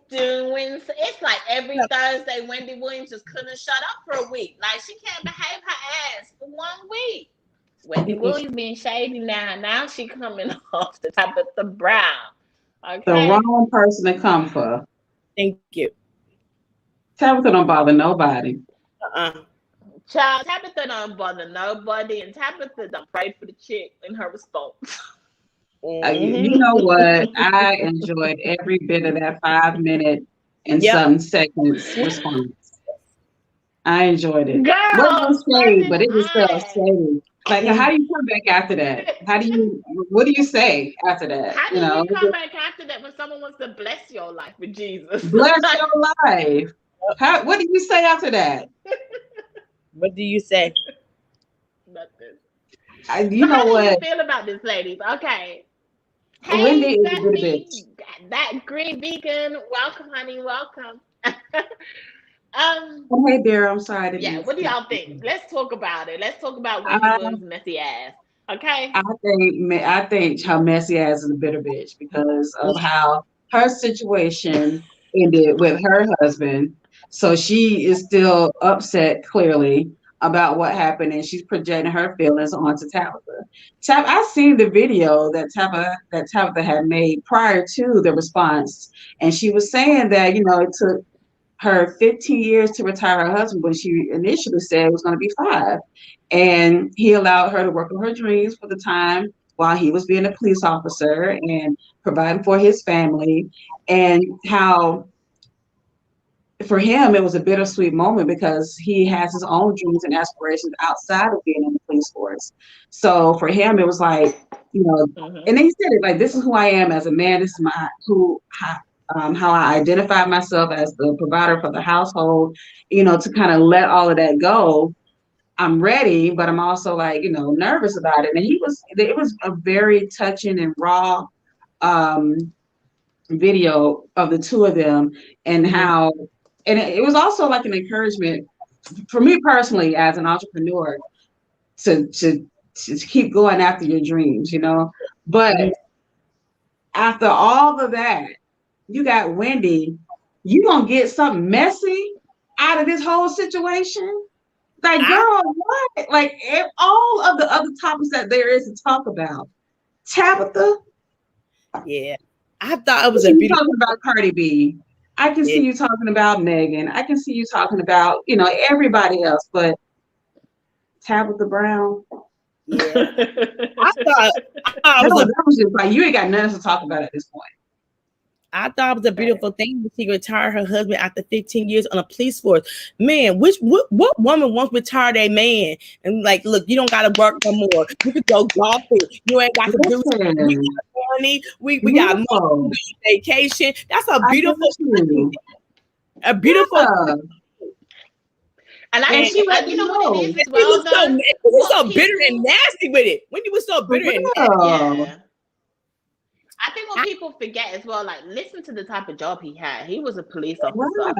doing. It's like every Thursday, Wendy Williams just couldn't shut up for a week. Like she can't behave her ass for 1 week. Wendy Williams being shady now. Now she coming off the Tabitha Brown. Okay. The wrong person to come for. Thank you. Tabitha don't bother nobody. Child, Tabitha don't bother nobody, and Tabitha don't pray for the chick in her response. You know what? I enjoyed every bit of that 5 minute and some seconds response. I enjoyed it. Girl, it was shady, but it was still shady. Like, how do you come back after that? What do you say after that? How do you come back after that when someone wants to bless your life with Jesus? Bless your life. What do you say after that? What do you say? Nothing. You know what? How do you feel about this, ladies? Okay. Hey, Wendy is a good bitch. That green beacon. Welcome, honey. Welcome. Hey, dear. I'm sorry. Yeah. What do y'all think? Let's talk about it. Let's talk about Wendy Williams' messy ass. Okay. I think her messy ass is a bitter bitch because of how her situation ended with her husband. So she is still upset, clearly, about what happened, and she's projecting her feelings onto Tabitha. I seen the video that Tabitha had made prior to the response, and she was saying that it took her 15 years to retire her husband, but she initially said it was going to be 5, and he allowed her to work on her dreams for the time while he was being a police officer and providing for his family, and how for him, it was a bittersweet moment because he has his own dreams and aspirations outside of being in the police force. So for him, it was like, and then he said it like, this is who I am as a man. This is how I identify myself as the provider for the household, to kind of let all of that go. I'm ready, but I'm also like, nervous about it. And it was a very touching and raw video of the two of them and how. And it was also like an encouragement for me personally as an entrepreneur to keep going after your dreams, But after all of that, you got Wendy, you gonna get something messy out of this whole situation? Like, girl, what? Like all of the other topics that there is to talk about. Tabitha? Yeah. I thought it was a beautiful talking about Cardi B. I can see you talking about Megan. I can see you talking about, everybody else, but Tabitha Brown. Yeah. I thought that was just like, you ain't got nothing to talk about at this point. I thought it was a beautiful thing that she retired her husband after 15 years on a police force. Man, what woman wants to retire their man? And like, look, you don't got to work no more. You can go golfing. You ain't got to do something. We got money. We got money. Vacation. That's a beautiful thing. A beautiful thing. And I think, you know what it is as He well, was so bitter and nasty with it. Wendy was so bitter and nasty. Yeah. I think what people forget as well, like, listen to the type of job he had. He was a police officer.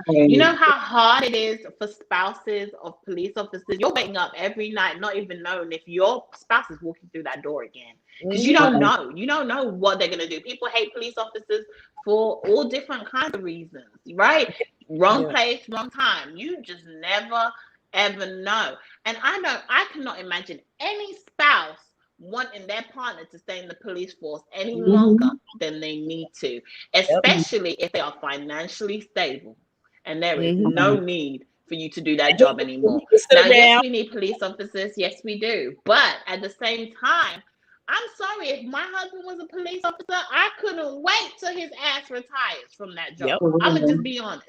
Right. You know how hard it is for spouses of police officers? You're waking up every night not even knowing if your spouse is walking through that door again. Because you don't know. You don't know what they're going to do. People hate police officers for all different kinds of reasons, right? Wrong place, wrong time. You just never, ever know. And I cannot imagine any spouse wanting their partner to stay in the police force any longer than they need to, especially if they are financially stable and there is no need for you to do that job anymore. Now, yes, we need police officers. Yes, we do. But at the same time, I'm sorry, if my husband was a police officer, I couldn't wait till his ass retires from that job. I'm going to just be honest.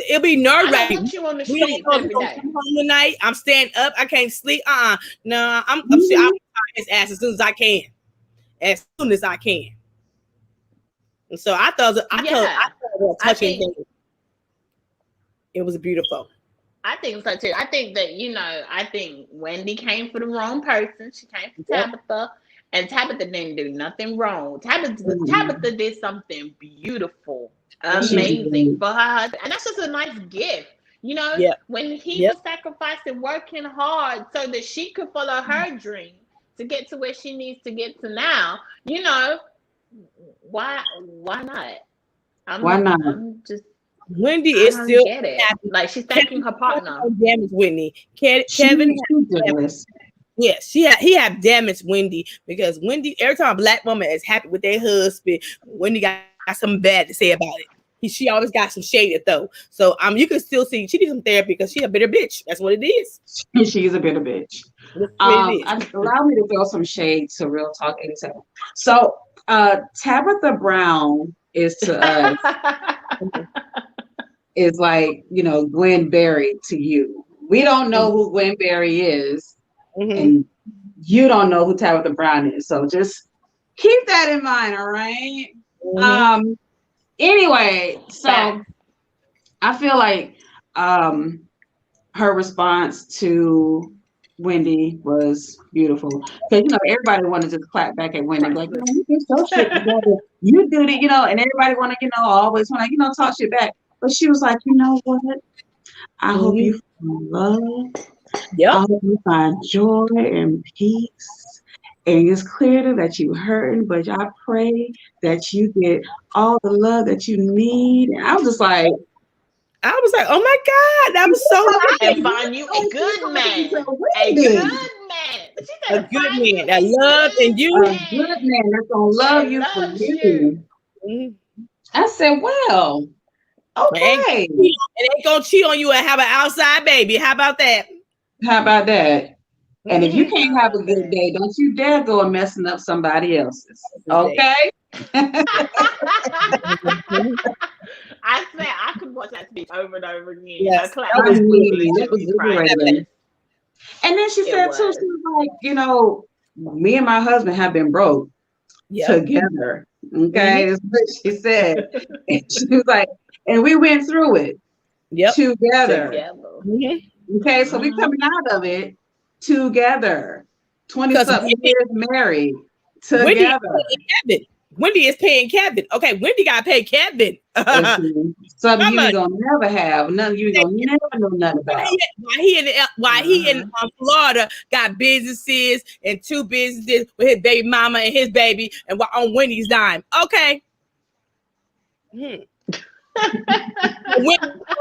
It'll be nerve-wracking. I don't want you on the streets every day. Home tonight, I'm staying up. I can't sleep. No, I'll retire his ass as soon as I can. As soon as I can. And so I thought it was a touching thing. It was beautiful. I think so too. I think that, I think Wendy came for the wrong person. She came for Tabitha, and Tabitha didn't do nothing wrong. Tabitha did something beautiful. Amazing for her husband. And that's just a nice gift. When he was sacrificing, working hard so that she could follow her dream to get to where she needs to get to now, why not? Why not? Wendy is still happy. Like, she's thanking her partner. Damaged Wendy. Kevin. Yes, he had damaged Wendy, because Wendy, every time a black woman is happy with their husband, Wendy got something bad to say about it. She always got some shade to throw. So you can still see she needs some therapy because she's a bitter bitch. That's what it is. She's a bitter bitch. Allow me to throw some shade to Real Talk 87. So Tabitha Brown is to us is like, Gwen Berry to you. We don't know who Gwen Berry is, and you don't know who Tabitha Brown is. So just keep that in mind, all right? Anyway, so I feel like her response to Wendy was beautiful, because everybody wanted to clap back at Wendy, like, you did so shit together. You did it, and everybody want to, always want to, talk shit back. But she was like, you know what? I hope you find love. I hope you find joy and peace. And it's clear that you're hurting, but I pray that you get all the love that you need. And I was like, oh my God, that was so nice. And find you a good man. A good man. A good man that loves and you. A good man that's going to love you for you. I said, well, okay. And ain't going to cheat on you and have an outside baby. How about that? And if you can't have a good day, don't you dare go and messing up somebody else's. Okay? I swear, I could watch that speech over and over again. Yes. It was great. And then she said, too, she was like, me and my husband have been broke together. Okay? That's what she said. And she was like, and we went through it together. Okay? So we coming out of it together. 20-something years married together. Wendy is paying Kevin. Okay, Wendy got to pay Kevin. Something you ain't gonna never have. Nothing you ain't gonna never know nothing about. Why he in Florida got businesses and 2 businesses with his baby mama and his baby, and on Wendy's dime. Okay. On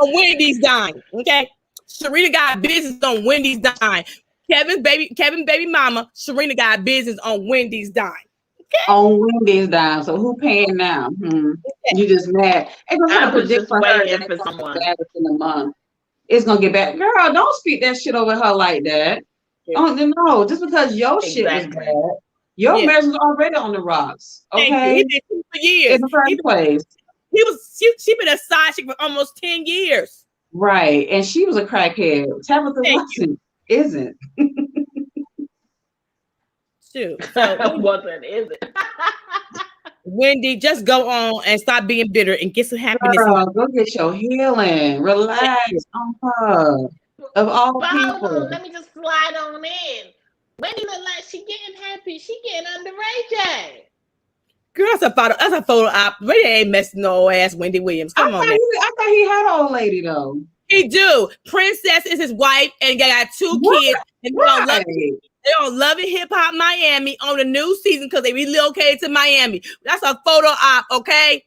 Wendy's dime. Okay. Serena got business on Wendy's dime. Kevin baby mama, Serena got business on Wendy's dime. Okay. On Wendy's dime. So who paying now? You just mad. I was just waiting for someone. In a month. It's gonna get back. Girl, don't speak that shit over her like that. Oh no, just because your shit was bad, your marriage was already on the rocks. Okay. He did 2 years. In the first place. She been a side chick for almost 10 years. Right. And she was a crackhead. Tabitha isn't. Too. So wasn't, is it? Wendy, just go on and stop being bitter and get some happiness. Girl, go get your healing. Relax on her. Of all But people. hold on, let me just slide on in. Wendy look like she getting happy. She getting under Ray J. Girl, that's a photo op. Ray J ain't messing no ass Wendy Williams. Come on, man. I thought he had an old lady though. He do. Princess is his wife, and they got 2 kids. And they on Love It Hip Hop Miami on the new season because they relocated to Miami. That's a photo op, okay?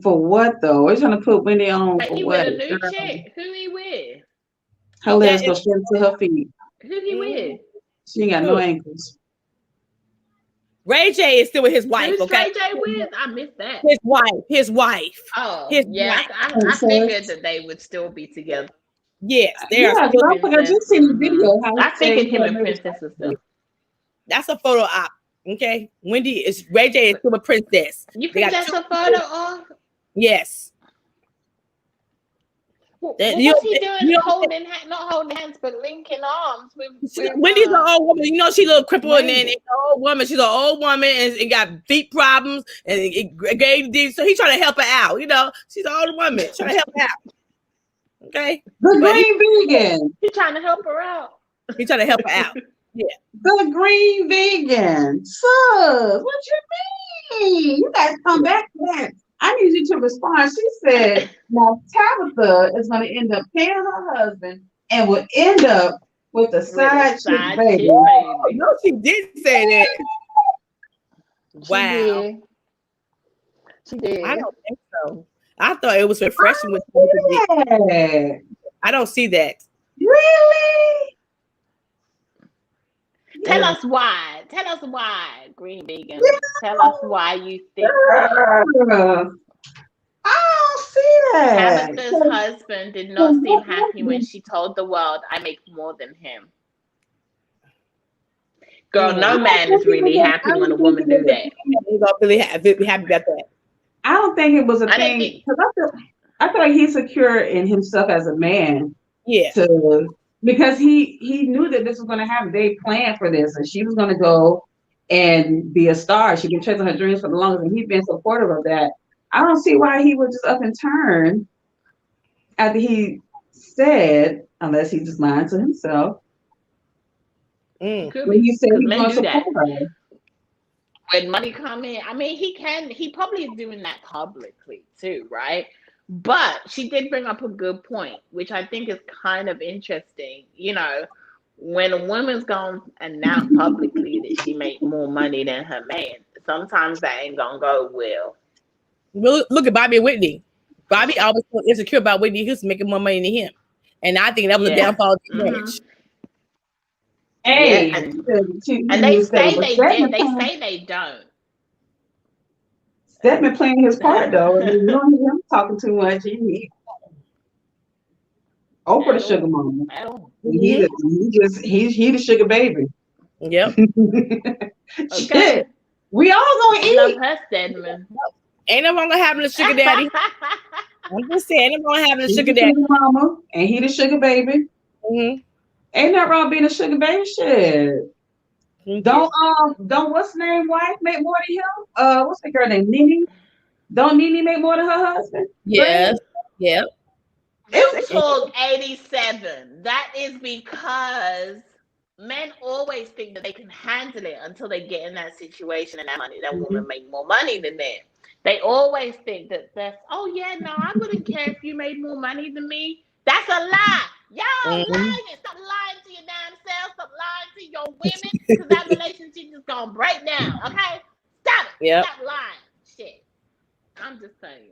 For what though? We're trying to put Wendy on But for he what? with a new chick. Who he with? Her legs go straight to her feet. Who he with? She ain't got no ankles. Ray J is still with his wife. Who's okay? Ray J with? I missed that. His wife. Oh, his yeah. wife. I figured that they would still be together. Yes, they are. I just seen the video. I figured him and Princess was still. That's a photo op. Okay, Ray J is still a Princess. You think that's a photo op? Yes. What was he doing? Not holding hands, but linking arms with Wendy's an old woman. You know, she's a little crippled and an old woman. She's an old woman and got feet problems and so he's trying to help her out. You know, she's an old woman trying to help her out. Okay. The green vegan. He's trying to help her out. He's trying to help her out. Yeah. The green vegan. Sus, what you mean? You guys come back to that. I need you to respond. She said, now Tabitha is going to end up paying her husband and will end up with a side chick baby. No, she did say that. Wow. She did. I don't think so. I thought it was refreshing with I don't see that. Really? Tell us why. Tell us why, Green Vegan. Tell us why you think that. I don't see that. Tabitha's husband did not seem happy when she told the world, I make more than him. Girl, no man is really happy when a woman do that. He's not really happy about that. I don't think it was a thing. Because I feel like he's secure in himself as a man. Yeah. Because he knew that this was going to happen. They planned for this, and she was going to go and be a star. She'd been chasing her dreams for the longest, and he's been supportive of that. I don't see why he would just up and turn after he said, unless he just lied to himself. When he said he's going to support her. When money come in, I mean, he probably is doing that publicly too, right? But she did bring up a good point, which I think is kind of interesting. You know, when a woman's going to announce publicly that she makes more money than her man, sometimes that ain't going to go well. Look at Bobby and Whitney. Bobby always felt insecure about Whitney Houston making more money than him. And I think that was a downfall of the marriage. Hey, and they say they did. They say they don't. Stedman playing his part though. You don't hear him talking too much. Oprah the sugar mama. He the sugar baby. Yep. Okay. We all gonna eat. Love her, Stedman. Ain't no longer having a sugar daddy. I'm just saying, ain't no longer having a sugar daddy. Mama, and he the sugar baby. Mm-hmm. Ain't nothing wrong being a sugar baby. Shit. Don't what's the name wife make more than him? What's the girl named Nene? Don't Nene make more than her husband? Yes. Yep. It's called 87. That is because men always think that they can handle it until they get in that situation and that woman make more money than them. They always think that oh yeah, no, I wouldn't care if you made more money than me. That's a lie. Y'all lying. Stop lying to your damn self. Stop lying to your women because that relationship is gonna break down. Okay, stop it. Yep. Stop lying. Shit. I'm just saying.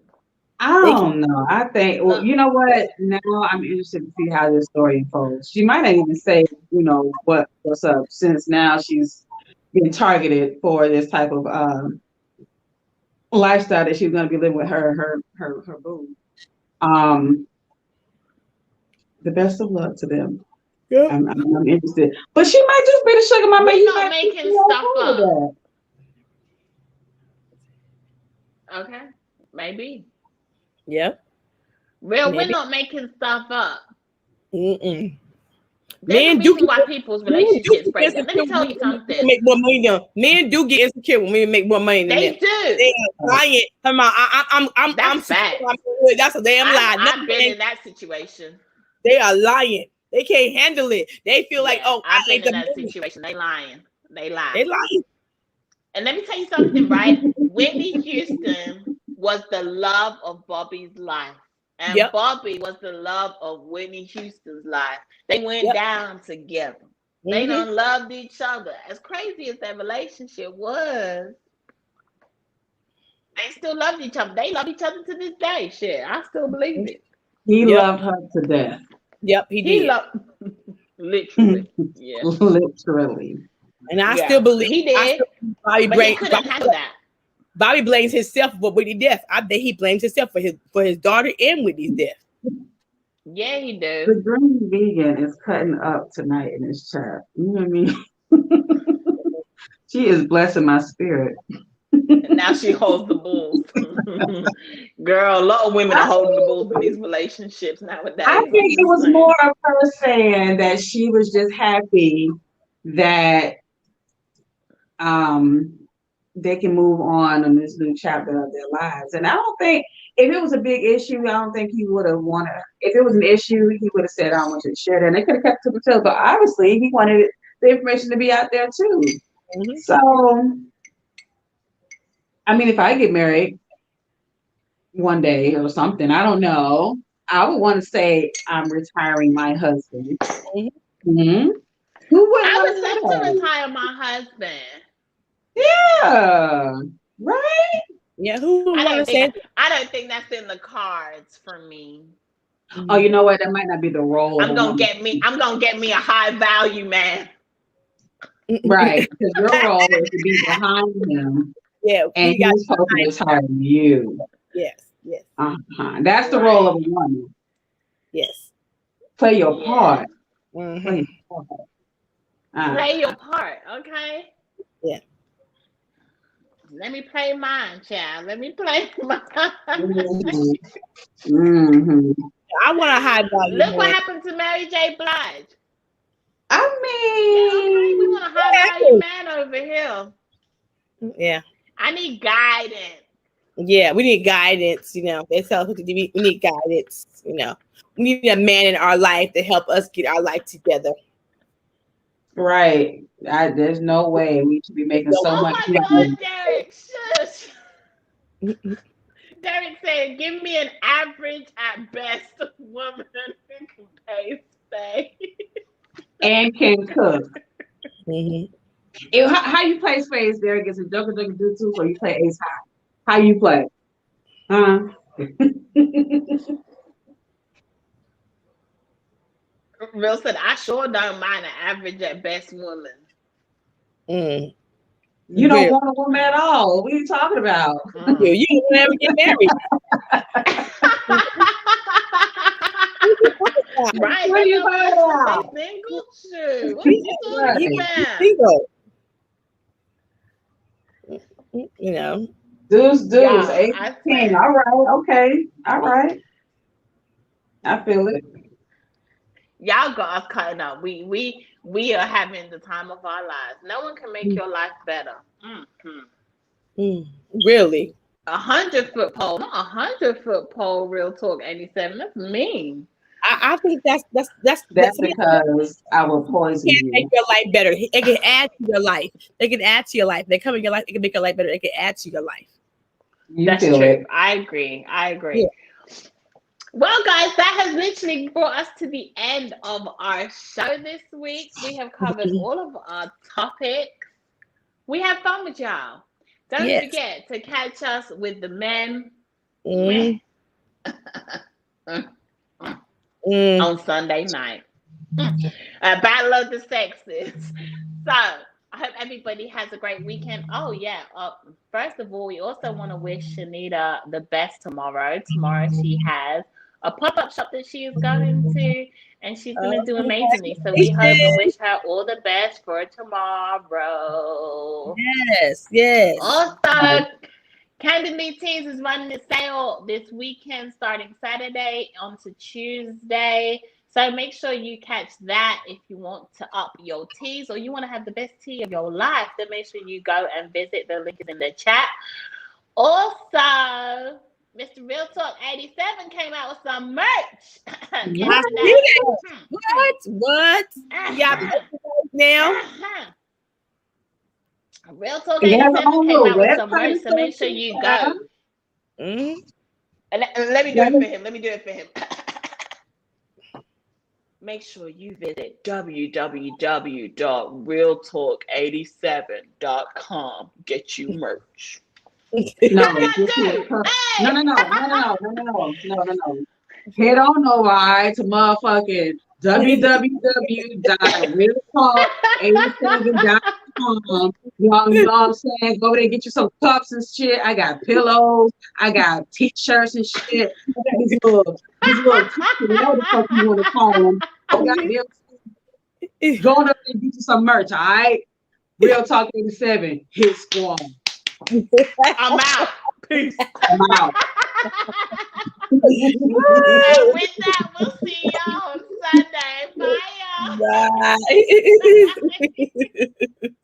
I don't know. I think. Well, you know what? Now I'm interested to see how this story unfolds. She might not even say, what's up, since now she's been targeted for this type of lifestyle that she's going to be living with her boo. The best of luck to them. Yeah. I'm interested, but she might just be the sugar mama. We're not making stuff up. Okay, maybe. Yep. We're not making stuff up. Mm-mm. There's a reason why people's relationships break down. Let me tell you something. Make more money than men do get insecure when we make more money than they them. do. They are lying. Come on, I'm fact. That's a damn lie. I've been in that situation. They are lying. They can't handle it. They feel like, oh, I've been in that situation. They lying. They lie. They lying. And let me tell you something, right? Whitney Houston was the love of Bobby's life. And Bobby was the love of Whitney Houston's life. They went down together. They done loved each other. As crazy as that relationship was, they still loved each other. They love each other to this day. Shit, I still believe it. He loved her to death. Yep, he did. Literally. Yeah. Literally. And I still believe he did. Bobby couldn't handle that. Bobby blames himself for Whitney's death. I bet he blames himself for his daughter and Whitney's death. Yeah, he does. The green vegan is cutting up tonight in this chat. You know what I mean? She is blessing my spirit. Now she holds the bulls. Girl, a lot of women are holding the bulls in these relationships nowadays. I think it was more of her saying that she was just happy that they can move on in this new chapter of their lives. And I don't think, if it was a big issue, I don't think he would have wanted, if it was an issue, he would have said, I don't want you to share that. And they could have kept it to themselves. But obviously, he wanted the information to be out there too. Mm-hmm. So, I mean, if I get married one day or something, I don't know, I would want to say I'm retiring my husband. Mm-hmm. Who would I would love to retire my husband. Yeah, right? Yeah, who would want to say I don't think that's in the cards for me. Oh, you know what? That might not be the role. I'm gonna get me a high value man. Right, because your role is to be behind him. Yeah, and he's supposed to retire you. Yes. That's the role of a woman. Yes. Play your part. Mm-hmm. Play your part. Play your part, okay? Yeah. Let me play mine, child. Let me play mine. Mm-hmm. I want a high value. Look what happened to Mary J. Blige. I mean, we want a high value man over here. Yeah. I need guidance. Yeah, we need guidance. You know, they tell us we need guidance. You know, we need a man in our life to help us get our life together. Right. There's no way we should be making so much money. Oh my God, Derek, shush. Derek said, give me an average at best woman who can pay stay. And can cook. Mm-hmm. How you play spades, Derek? Is it Joker do too, or you play ace high? How you play? Real said, I sure don't mind an average at best woman. You don't want a woman at all. What are you talking about? You don't ever get married. Right? What are you talking about? Single? Shoot. What are you talking about? Single. You know. Dudes, 18. All right, okay. All right. I feel it. Y'all got us cutting up. We are having the time of our lives. No one can make your life better. Really? 100-foot pole, not 100-foot pole. Real talk, 87. That's mean. I think that's because I will poison you. Make your life better. It can add to your life. They can add to your life. They come in your life. It can make your life better. It can add to your life. That's true. It. I agree. Yeah. Well, guys, that has literally brought us to the end of our show this week. We have covered all of our topics. We have fun with y'all. Don't forget to catch us with the men on Sunday night. Battle of the Sexes. So, I hope everybody has a great weekend. Oh, yeah. First of all, we also want to wish Shanita the best tomorrow. Tomorrow she has a pop-up shop that she is going to, and she's going to do amazingly. So we hope and wish her all the best for tomorrow. Yes. Also, Candidly Teas is running a sale this weekend starting Saturday onto Tuesday. So make sure you catch that if you want to up your teas or you want to have the best tea of your life. Then make sure you go and visit. The link is in the chat. Also, Mr. Real Talk 87 came out with some merch. What? Yeah, now. Real Talk 87 came out with some merch, so make sure you go. Mm-hmm. And let me do it for him. Make sure you visit www.realtalk87.com. Get you merch. No. Head on over to motherfucking www.realtalk87.com. You know what I'm saying? Go over there and get you some cups and shit. I got pillows. I got t-shirts and shit. I got these little t-shirts, whatever the fuck you want to call them. Go on up and get you some merch, all right? Real Talk 87, Hit Squad. I'm out. Peace. I'm out. And with that, we'll see y'all on Sunday. Bye, y'all. Bye.